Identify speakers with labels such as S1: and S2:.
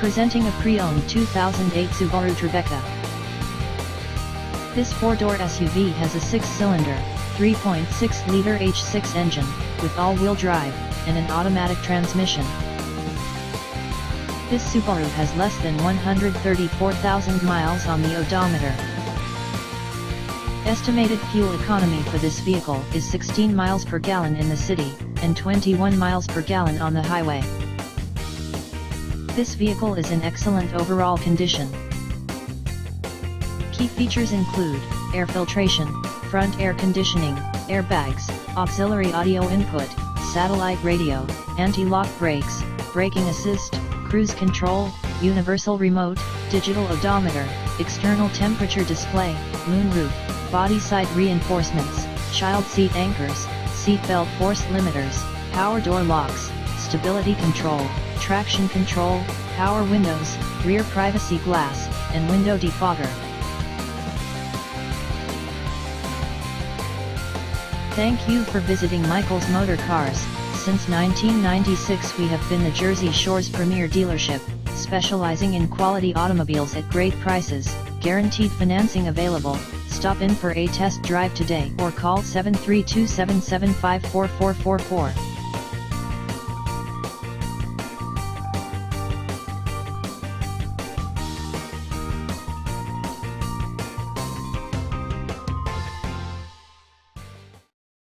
S1: Presenting a pre-owned 2008 Subaru Tribeca. This 4-door SUV has a 6-cylinder, 3.6-liter H6 engine, with all-wheel drive, and an automatic transmission. This Subaru has less than 134,000 miles on the odometer. Estimated fuel economy for this vehicle is 16 miles per gallon in the city, and 21 miles per gallon on the highway. This vehicle is in excellent overall condition. Key features include air filtration, front air conditioning, airbags, auxiliary audio input, satellite radio, anti-lock brakes, braking assist, cruise control, universal remote, digital odometer, external temperature display, moonroof, body side reinforcements, child seat anchors, seat belt force limiters, power door locks, stability control, traction control, power windows, rear privacy glass, and window defogger. Thank you for visiting Michael's Motorcars. Since 1996 we have been the Jersey Shore's premier dealership, specializing in quality automobiles at great prices, guaranteed financing available. Stop in for a test drive today or call 732-775-4444.